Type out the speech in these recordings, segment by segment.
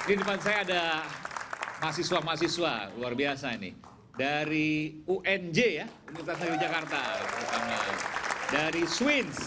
Di depan saya ada mahasiswa-mahasiswa luar biasa ini. Dari UNJ ya, Universitas Negeri Jakarta terutama. Dari SWINS.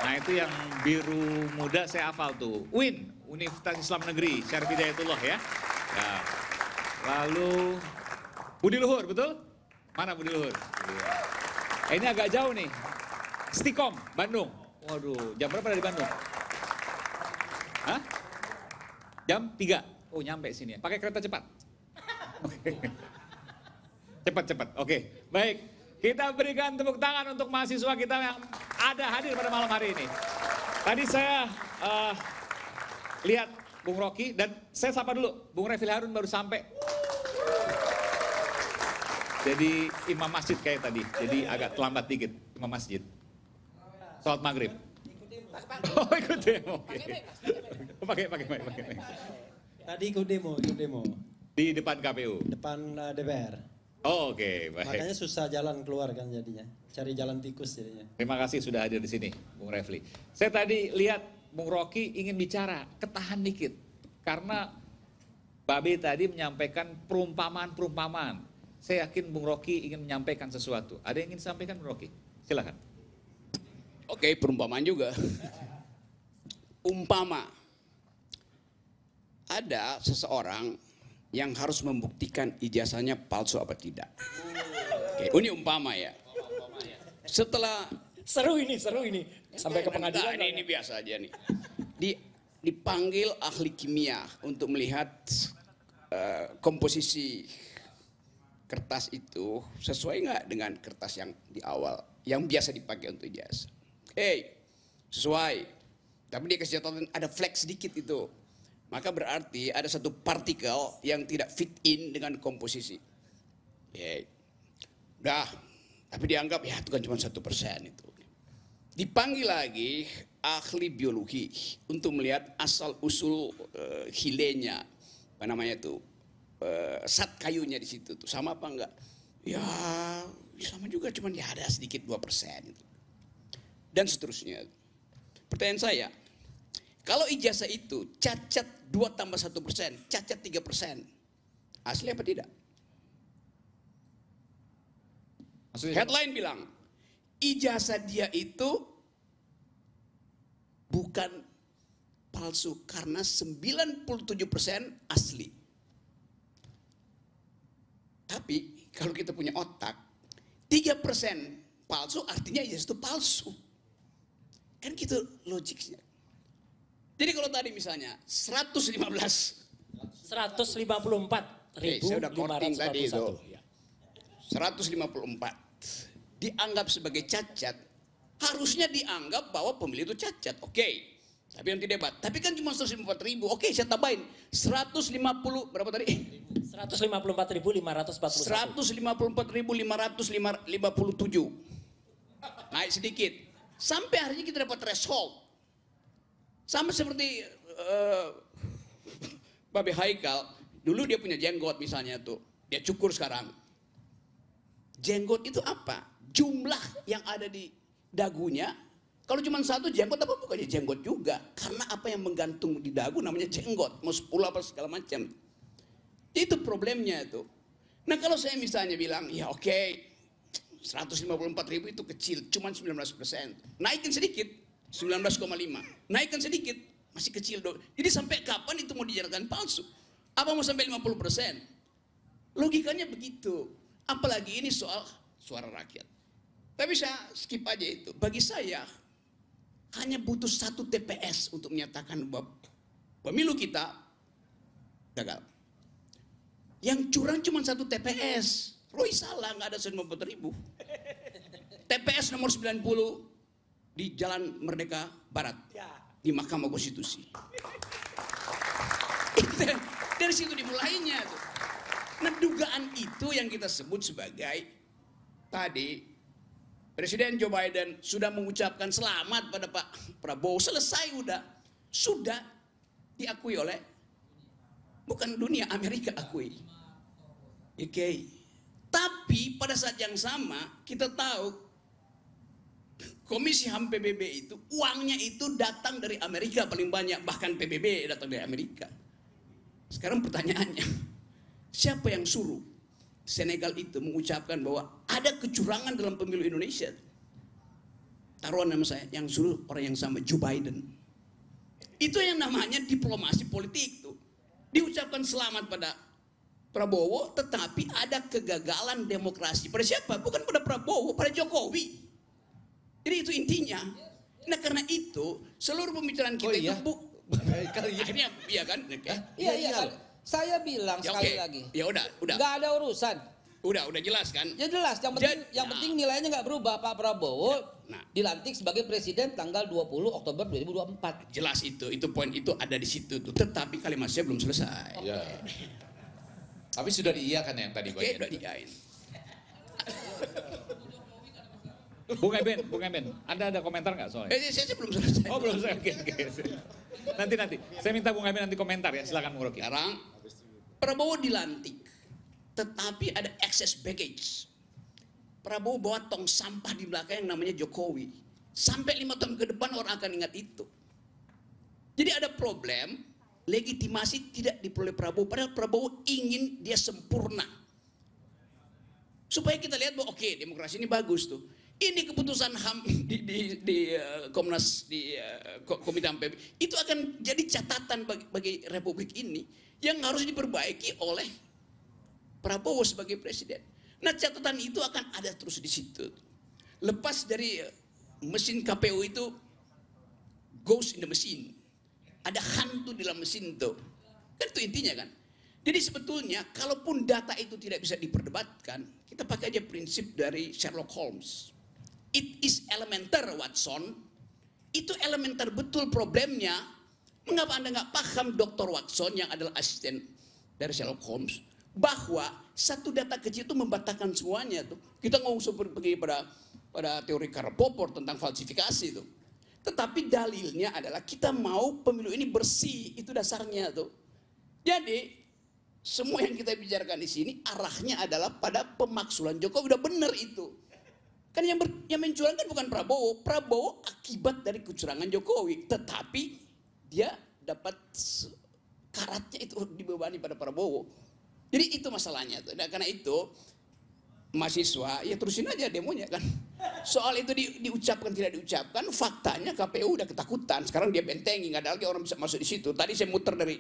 Nah itu yang biru muda saya hafal tuh. UIN, Universitas Islam Negeri, Syarif Hidayatullah ya. Ya. Lalu Budi Luhur, betul? Mana Budi Luhur? Ini agak jauh nih. Stikom, Bandung. Waduh, jam berapa dari Bandung? Hah? Jam 3. Oh, nyampe sini ya. Pakai kereta cepat. Cepat-cepat. Oke, baik. Kita berikan tepuk tangan untuk mahasiswa kita yang ada hadir pada malam hari ini. Tadi saya lihat Bung Rocky dan saya sapa dulu. Bung Refil Harun baru sampai. Jadi imam masjid kayak tadi. Jadi agak terlambat dikit imam masjid. Sholat maghrib. Oh ikut demo. Pakai. Tadi ikut demo. Di depan KPU. Depan DPR. Oh, oke, baik. Makanya susah jalan keluar kan jadinya. Cari jalan tikus jadinya. Terima kasih sudah hadir di sini, Bung Refli. Saya tadi lihat Bung Rocky ingin bicara, ketahan dikit. Karena Babe tadi menyampaikan perumpamaan-perumpamaan. Saya yakin Bung Rocky ingin menyampaikan sesuatu. Ada yang ingin disampaikan Bung Rocky? Silakan. Oke, perumpamaan juga. Umpama ada seseorang yang harus membuktikan ijazahnya palsu apa tidak. Oke, ini umpama ya. Setelah Seru ini. Sampai ke pengadilan. ini biasa aja nih. Dipanggil ahli kimia untuk melihat komposisi kertas itu sesuai nggak dengan kertas yang di awal, yang biasa dipakai untuk ijazah. Sesuai. Tapi dia kasih catatan ada flek sedikit itu. Maka berarti ada satu partikel yang tidak fit in dengan komposisi. Udah, tapi dianggap ya itu kan cuma 1% itu. Dipanggil lagi ahli biologi untuk melihat asal usul hilenya, apa namanya itu, zat kayunya di situ tuh sama apa enggak? Ya sama juga, cuman ya ada sedikit 2% itu. Dan seterusnya. Pertanyaan saya, kalau ijazah itu cacat 2 tambah 1%, cacat 3%, asli apa tidak? Maksudnya, headline bilang, ijazah dia itu bukan palsu karena 97% asli. Tapi kalau kita punya otak, 3% palsu artinya ijazah itu palsu. Kan gitu logiknya. Jadi kalau tadi misalnya 154.541. saya udah korting tadi itu. 154 dianggap sebagai cacat, harusnya dianggap bahwa pemilih itu cacat. Oke. Tapi nanti debat. Tapi kan cuma 154.000. Oke, saya tambahin 150 berapa tadi? 154.541. 154.557. Naik sedikit. Sampai akhirnya kita dapat threshold. Sama seperti Babe Haikal, dulu dia punya jenggot misalnya tuh, dia cukur sekarang. Jenggot itu apa? Jumlah yang ada di dagunya, kalau cuma satu jenggot apa bukannya jenggot juga. Karena apa yang menggantung di dagu namanya jenggot, mau 10 apa segala macam. Itu problemnya itu. Nah kalau saya misalnya bilang, ya oke, 154.000 itu kecil, cuma 19%. Naikin sedikit. 19,5. Naikkan sedikit, masih kecil dong. Jadi sampai kapan itu mau dijadikan palsu? Apa mau sampai 50%? Logikanya begitu. Apalagi ini soal suara rakyat. Tapi saya skip aja itu. Bagi saya hanya butuh 1 TPS untuk menyatakan bahwa pemilu kita gagal. Yang curang cuma 1 TPS. Roy salah, nggak ada 154.000. TPS nomor 90 di Jalan Merdeka Barat, di Mahkamah Konstitusi. Dari situ dimulainya. Nah dugaan itu yang kita sebut sebagai tadi Presiden Joe Biden sudah mengucapkan selamat pada Pak Prabowo, selesai sudah diakui oleh bukan dunia, Amerika akui. Oke. Tapi pada saat yang sama kita tahu Komisi HAM PBB itu uangnya itu datang dari Amerika paling banyak, bahkan PBB datang dari Amerika. Sekarang pertanyaannya, siapa yang suruh Senegal itu mengucapkan bahwa ada kecurangan dalam pemilu Indonesia? Taruhan nama saya, yang suruh orang yang sama, Joe Biden. Itu yang namanya diplomasi politik tuh. Diucapkan selamat pada Prabowo, tetapi ada kegagalan demokrasi. Pada siapa? Bukan pada Prabowo, pada Jokowi. Jadi itu intinya. Nah karena itu seluruh pembicaraan kita itu akhirnya iya kan? Iya kan. Saya bilang Ya, sekali oke. lagi. Ya udah. Nggak ada urusan. Udah jelas kan? Ya jelas. Yang penting nilainya nggak berubah. Pak Prabowo Nah. dilantik sebagai presiden tanggal 20 Oktober 2024. Jelas itu poin itu ada di situ tuh. Tetapi kalimat saya belum selesai. Ya. Tapi sudah diiyakan yang tadi Oke, bagian. udah diain. Bung Eben, Anda ada komentar nggak soalnya? Saya belum selesai. Oh belum saya, oke. Nanti. Saya minta Bung Eben nanti komentar ya, silakan Bung Rocky. Sekarang Prabowo dilantik, tetapi ada excess baggage. Prabowo bawa tong sampah di belakang yang namanya Jokowi. Sampai 5 tahun ke depan orang akan ingat itu. Jadi ada problem, legitimasi tidak diperoleh Prabowo, padahal Prabowo ingin dia sempurna. Supaya kita lihat bahwa oke, demokrasi ini bagus tuh. Ini keputusan HAM di Komnas, di Komite HAM PBB, itu akan jadi catatan bagi Republik ini yang harus diperbaiki oleh Prabowo sebagai presiden. Nah catatan itu akan ada terus di situ. Lepas dari mesin KPU itu ghost in the machine. Ada hantu di dalam mesin itu. Kan itu intinya kan. Jadi sebetulnya kalaupun data itu tidak bisa diperdebatkan, kita pakai aja prinsip dari Sherlock Holmes. It is elementar, Watson. Itu elementar betul problemnya. Mengapa Anda nggak paham Dr. Watson yang adalah asisten dari Sherlock Holmes? Bahwa satu data kecil itu membatalkan semuanya tuh. Kita ngomong seperti pada teori Karl Popper tentang falsifikasi itu. Tetapi dalilnya adalah kita mau pemilu ini bersih, itu dasarnya tuh. Jadi semua yang kita bicarakan di sini arahnya adalah pada pemaksulan Jokowi. Udah benar itu. Kan yang mencurangkan bukan Prabowo. Prabowo akibat dari kecurangan Jokowi. Tetapi dia dapat karatnya itu dibebani pada Prabowo. Jadi itu masalahnya tuh. Nah, karena itu mahasiswa ya terusin aja demonya kan. Soal itu diucapkan tidak diucapkan, faktanya KPU udah ketakutan. Sekarang dia bentengi, nggak ada lagi orang bisa masuk di situ. Tadi saya muter dari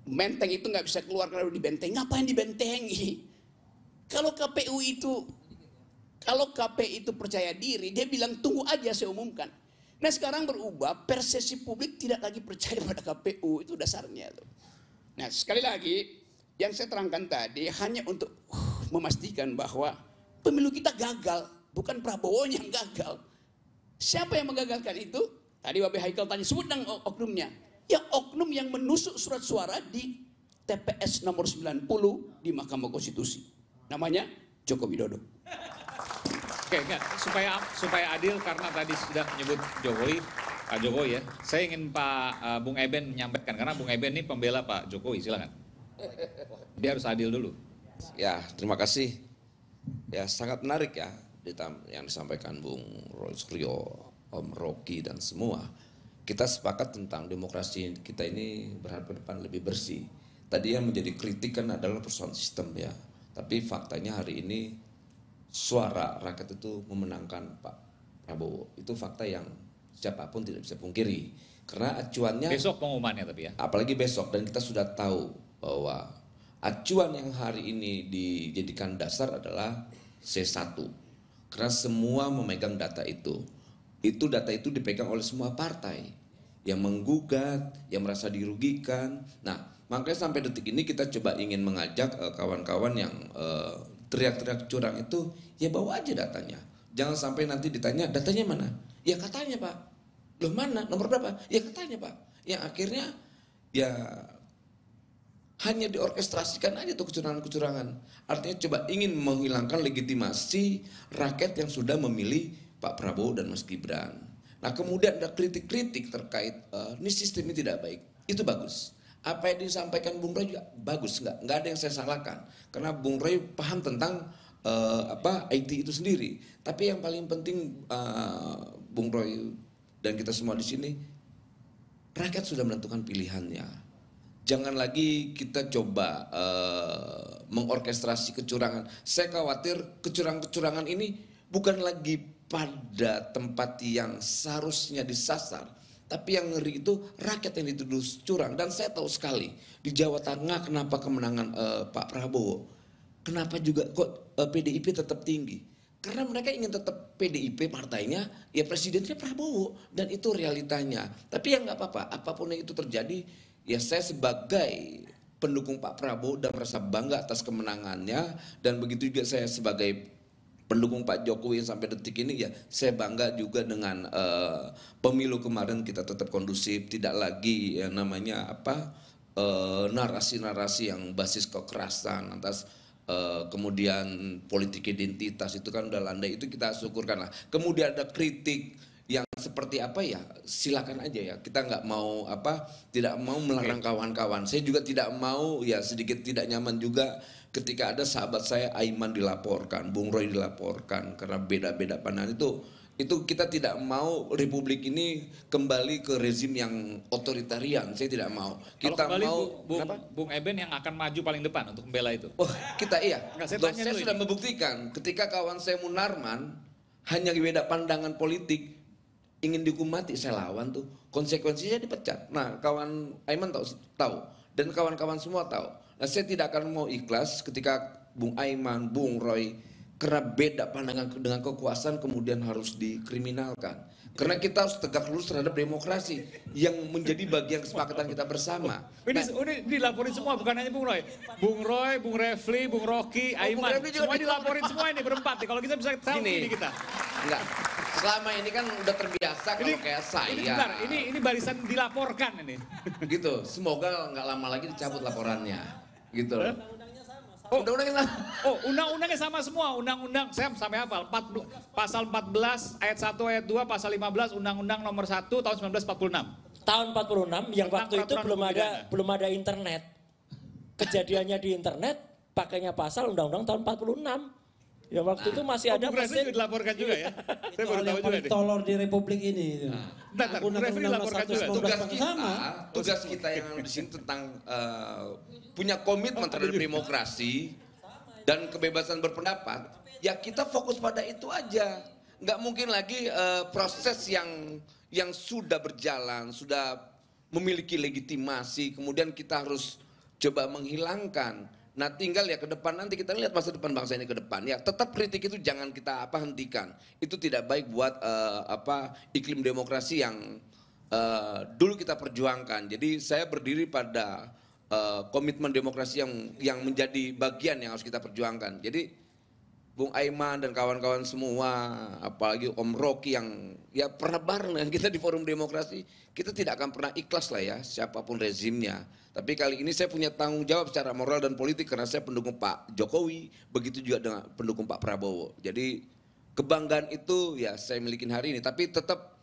Menteng itu nggak bisa keluar karena dibentengi. Ngapain dibentengi? Kalau KPU itu percaya diri, dia bilang tunggu aja saya umumkan. Nah sekarang berubah, persepsi publik tidak lagi percaya pada KPU, itu dasarnya tuh. Nah sekali lagi, yang saya terangkan tadi hanya untuk memastikan bahwa pemilu kita gagal, bukan Prabowo yang gagal. Siapa yang menggagalkan itu? Tadi Wabe Haikal tanya, sebut dong oknumnya. Ya oknum yang menusuk surat suara di TPS nomor 90 di Mahkamah Konstitusi. Namanya Joko Widodo. Oke, enggak. Supaya adil karena tadi sudah menyebut Jokowi, Pak Jokowi ya. Saya ingin Pak Bung Eben menyampaikan karena Bung Eben ini pembela Pak Jokowi, silakan. Dia harus adil dulu. Ya, terima kasih. Ya, sangat menarik ya yang disampaikan Bung Rio, Om Rocky dan semua. Kita sepakat tentang demokrasi kita ini berharap ke depan lebih bersih. Tadi yang menjadi kritik kan adalah persoalan sistem ya. Tapi faktanya hari ini suara rakyat itu memenangkan Pak Prabowo. Itu fakta yang siapapun tidak bisa pungkiri. Karena acuannya Besok pengumumannya tapi ya. apalagi besok, dan kita sudah tahu bahwa acuan yang hari ini dijadikan dasar adalah C1. Karena semua memegang data itu. Itu data itu dipegang oleh semua partai yang menggugat, yang merasa dirugikan. Nah, makanya sampai detik ini kita coba ingin mengajak kawan-kawan yang teriak-teriak curang itu, ya bawa aja datanya. Jangan sampai nanti ditanya, datanya mana? Ya katanya Pak. Loh mana? Nomor berapa? Ya katanya Pak. Yang akhirnya ya hanya diorkestrasikan aja tuh kecurangan-kecurangan. Artinya coba ingin menghilangkan legitimasi rakyat yang sudah memilih Pak Prabowo dan Mas Gibran. Nah kemudian ada kritik-kritik terkait ini sistem ini tidak baik. Itu bagus. Apa yang disampaikan Bung Roy juga bagus, nggak ada yang saya salahkan. Karena Bung Roy paham tentang IT itu sendiri. Tapi yang paling penting Bung Roy dan kita semua di sini, rakyat sudah menentukan pilihannya. jangan lagi kita coba mengorkestrasi kecurangan. Saya khawatir kecurangan-kecurangan ini bukan lagi pada tempat yang seharusnya disasar, tapi yang ngeri itu rakyat yang dituduh curang. Dan saya tahu sekali di Jawa Tengah kenapa kemenangan Pak Prabowo, kenapa juga kok PDIP tetap tinggi. Karena mereka ingin tetap PDIP partainya, ya presidennya Prabowo. Dan itu realitanya. Tapi ya nggak apa-apa, apapun yang itu terjadi, ya saya sebagai pendukung Pak Prabowo dan merasa bangga atas kemenangannya. Dan begitu juga saya sebagai pendukung Pak Jokowi sampai detik ini, ya saya bangga juga dengan pemilu kemarin kita tetap kondusif. Tidak lagi yang namanya narasi-narasi yang basis kekerasan atas kemudian politik identitas itu kan udah landai, itu kita syukurkan lah. Kemudian ada kritik yang seperti apa ya, silakan aja ya. Kita nggak mau tidak mau melarang kawan-kawan. Saya juga tidak mau ya, sedikit tidak nyaman juga ketika ada sahabat saya Aiman dilaporkan, Bung Roy dilaporkan karena beda-beda pandangan. Itu kita tidak mau Republik ini kembali ke rezim yang otoritarian. Saya tidak mau. Kalau Kita kembali mau Bung Eben yang akan maju paling depan untuk membela itu. Oh, kita iya. Nggak, saya Loh, tanya saya dulu sudah ini. membuktikan ketika kawan saya Munarman hanya beda pandangan politik ingin dihukum mati, saya lawan tuh. Konsekuensinya dipecat. Nah, kawan Aiman tahu dan kawan-kawan semua tahu. Nah, saya tidak akan mau ikhlas ketika Bung Aiman, Bung Roy karena beda pandangan dengan kekuasaan kemudian harus dikriminalkan. Karena kita harus tegak lurus terhadap demokrasi yang menjadi bagian kesepakatan kita bersama. Ini dilaporin semua, bukan hanya Bung Roy. Bung Roy, Bung Refli, Bung Rocky, Aiman, Refli juga semua dilaporin semua ini berempat nih. Kalau kita bisa selfie nih kita. Enggak. Selama ini kan udah terbiasa kalau kayak saya. Ini bentar, ini barisan dilaporkan ini. Gitu. Semoga nggak lama lagi dicabut laporannya. Gitu. Oh, Undang-undangnya sama. Oh, undang-undangnya sama semua. Undang-undang, saya sampai hafal. Pasal 14, ayat 1, ayat 2, pasal 15, Undang-Undang nomor 1 tahun 1946. Tahun 46 yang Tentang waktu itu peraturan hukum pidana. belum ada internet. Kejadiannya di internet pakainya pasal undang-undang tahun 46. Ya waktu itu masih ada Bung Refli mesin. juga dilaporkan juga ya. Saya baru tahu Soal yang juga paling nih. tolol di Republik ini. Bentar, Bung Refli dilaporkan juga. Tugas kita yang di sini tentang punya komitmen terhadap demokrasi dan kebebasan berpendapat. Ya kita fokus pada itu aja. Nggak mungkin lagi proses yang sudah berjalan, sudah memiliki legitimasi, kemudian kita harus coba menghilangkan. Nah tinggal ya ke depan nanti kita lihat masa depan bangsa ini ke depan. Ya tetap kritik itu jangan kita hentikan. Itu tidak baik buat iklim demokrasi yang dulu kita perjuangkan. Jadi saya berdiri pada komitmen demokrasi yang menjadi bagian yang harus kita perjuangkan. Jadi Bung Aiman dan kawan-kawan semua, apalagi Om Rocky yang ya pernah bareng dengan kita di forum demokrasi, kita tidak akan pernah ikhlas lah ya siapapun rezimnya. Tapi kali ini saya punya tanggung jawab secara moral dan politik karena saya pendukung Pak Jokowi, begitu juga dengan pendukung Pak Prabowo. Jadi kebanggaan itu ya saya milikin hari ini, tapi tetap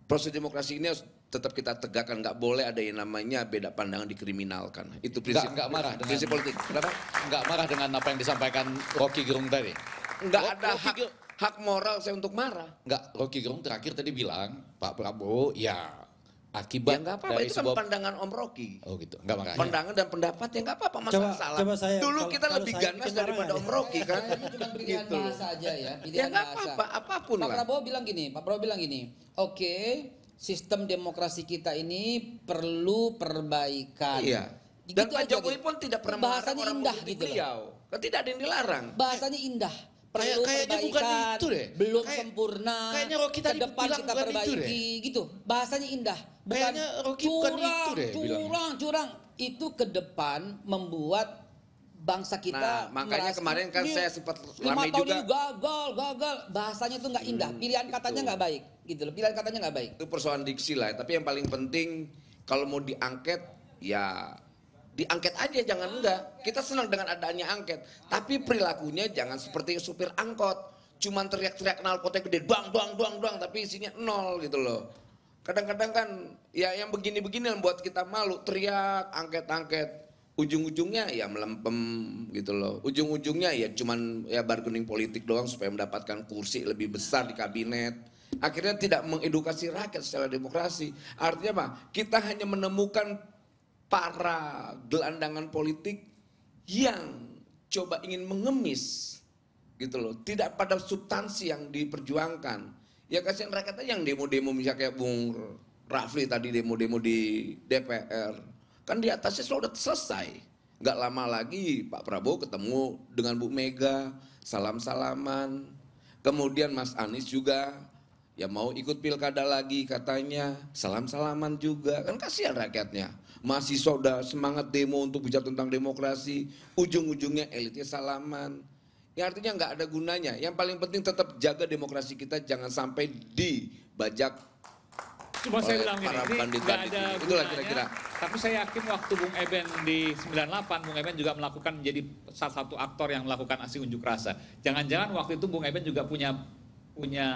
proses demokrasi ini harus tetap kita tegakkan, nggak boleh ada yang namanya beda pandangan dikriminalkan. Itu prinsip Nggak marah dengan prinsip politik. Kenapa? Nggak marah dengan apa yang disampaikan Rocky Gerung tadi. Nggak ada hak moral saya untuk marah. Nggak, Rocky Gerung terakhir tadi bilang Pak Prabowo ya Ya akibat nggak apa-apa, dari itu kan sebuah pandangan Om Rocky. oh gitu, nggak marah. Pandangan dan pendapat ya nggak apa-apa, masalah salah. coba saya- Dulu kalau- kita kalau lebih saya ganas bikin daripada marah Om Rocky kan. Ini cuma pilihan Gitu. bahasa aja ya, Ya pilihan nggak bahasa. apa-apa, apapun Pak lah. Prabowo bilang gini, oke, sistem demokrasi kita ini perlu perbaikan. Iya. Dan Gitu Pak aja, Jokowi gitu. pun tidak pernah Bahasanya melarang orang indah politik gitu loh. beliau. Kan tidak ada yang dilarang. Bahasanya indah. Perlu Kayaknya bukan perbaikan, itu deh. belum Kayak- sempurna. kayaknya Rocky ke tadi depan bilang kita bukan itu perbaiki gitu. Bahasanya indah. Bukan Kayaknya Rocky bukan itu deh bilangnya. curang. Itu ke depan membuat bangsa kita Nah, makanya kemarin kan ini saya sempat 5 ramai tahun juga. ini gagal. Bahasanya tuh nggak indah. Pilihan katanya nggak baik, gitu loh. Pilihan katanya nggak baik. Itu persoalan diksi lah, tapi yang paling penting kalau mau diangket ya diangket aja, jangan enggak. Kita senang dengan adanya angket, tapi perilakunya jangan seperti supir angkot. Cuman teriak-teriak knalpotnya gede, doang, tapi isinya nol gitu loh. Kadang-kadang kan ya yang begini-begini yang buat kita malu, teriak, angket-angket. Ujung-ujungnya ya melempem gitu loh. Ujung-ujungnya ya cuman ya bargaining politik doang supaya mendapatkan kursi lebih besar di kabinet. Akhirnya tidak mengedukasi rakyat secara demokrasi. Artinya apa? Kita hanya menemukan para gelandangan politik yang coba ingin mengemis gitu loh, tidak pada substansi yang diperjuangkan. Ya kasihan rakyat aja yang demo-demo misalnya kayak Bung Rafli tadi demo-demo di DPR. Kan di atasnya sudah selesai. Nggak lama lagi Pak Prabowo ketemu dengan Bu Mega, salam-salaman. Kemudian Mas Anies juga ya mau ikut pilkada lagi katanya, salam-salaman juga. Kan kasihan rakyatnya. Mahasiswa udah semangat demo untuk bicara tentang demokrasi, ujung-ujungnya elitnya salaman. Ya artinya nggak ada gunanya. Yang paling penting tetap jaga demokrasi kita, jangan sampai dibajak Cuma saya oleh bilang para ini nggak bandit-bandit ada ini. Itulah gunanya, kira-kira. tapi saya yakin waktu Bung Eben di 98, Bung Eben juga melakukan menjadi salah satu aktor yang melakukan aksi unjuk rasa. Jangan-jangan waktu itu Bung Eben juga punya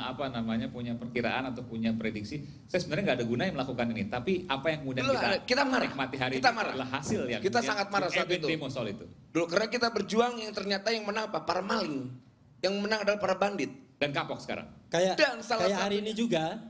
apa namanya, punya perkiraan atau punya prediksi. Saya sebenarnya nggak ada gunanya melakukan ini, tapi apa yang kemudian Kita marah. nikmati hari Kita ini marah. adalah hasil yang Kita kemudian sangat marah Bung saat Eben itu. demo soal itu. Dulu karena kita berjuang yang ternyata yang menang apa? Para maling. Yang menang adalah para bandit. Dan kapok sekarang. Kayak Dan salah kayak hari ini juga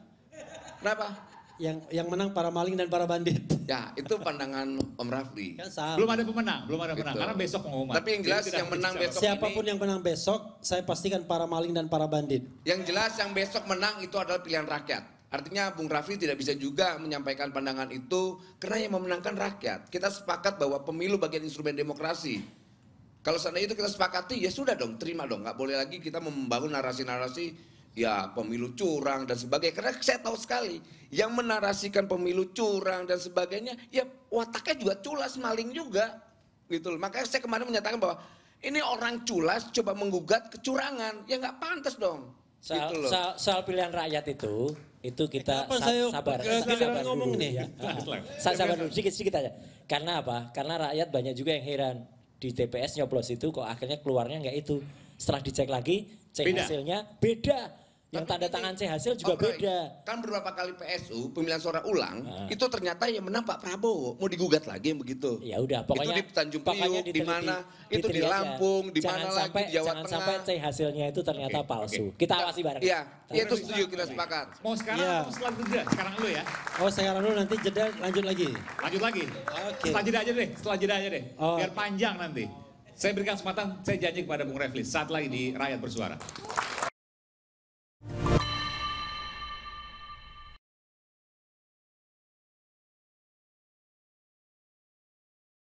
Kenapa? yang menang para maling dan para bandit. Ya itu pandangan Om Rafli. Kan sama. Belum ada pemenang Gitu. karena besok pengumuman. Tapi yang jelas Jadi tidak yang menang bisa besok Siapapun yang menang besok, saya pastikan para maling dan para bandit. Yang jelas yang besok menang itu adalah pilihan rakyat. Artinya Bung Rafli tidak bisa juga menyampaikan pandangan itu karena yang memenangkan rakyat. Kita sepakat bahwa pemilu bagian instrumen demokrasi. Kalau seandainya itu kita sepakati ya sudah dong, terima dong. Nggak boleh lagi kita membangun narasi-narasi ya pemilu curang dan sebagainya. Karena saya tahu sekali yang menarasikan pemilu curang dan sebagainya ya wataknya juga culas, maling juga. Gitu loh. Makanya saya kemarin menyatakan bahwa ini orang culas coba menggugat kecurangan. Ya nggak pantas dong. Gitu loh. Soal pilihan rakyat itu kita Kapan saya sabar ngomong dulu, nih? ya. Saya sabar dulu sedikit aja. Karena apa? Karena rakyat banyak juga yang heran di TPS nyoblos itu kok akhirnya keluarnya nggak itu. Setelah dicek lagi, cek Beda. hasilnya beda. Yang tanda tangan cek hasil juga Oke, beda. Kan beberapa kali PSU pemilihan suara ulang itu ternyata yang menang Pak Prabowo. Mau digugat lagi yang begitu. Ya udah, pokoknya itu di Tanjung pokoknya Priuk, di mana? Itu di diteliti aja. Lampung, di Jangan mana lagi sampai, di Jawa jangan Tengah. sampai cek hasilnya itu ternyata Oke, palsu. oke. Kita awasi bareng. Iya, itu setuju kita sepakat. Mau sekarang Iya. atau setelah jeda? Sekarang dulu ya. Oh sekarang dulu nanti jeda lanjut lagi. Lanjut lagi. Oke. Setelah jeda aja deh, setelah jeda aja deh. Oh. Biar panjang nanti. Saya berikan kesempatan, saya janji kepada Bung Refli saat lagi di Rakyat Bersuara.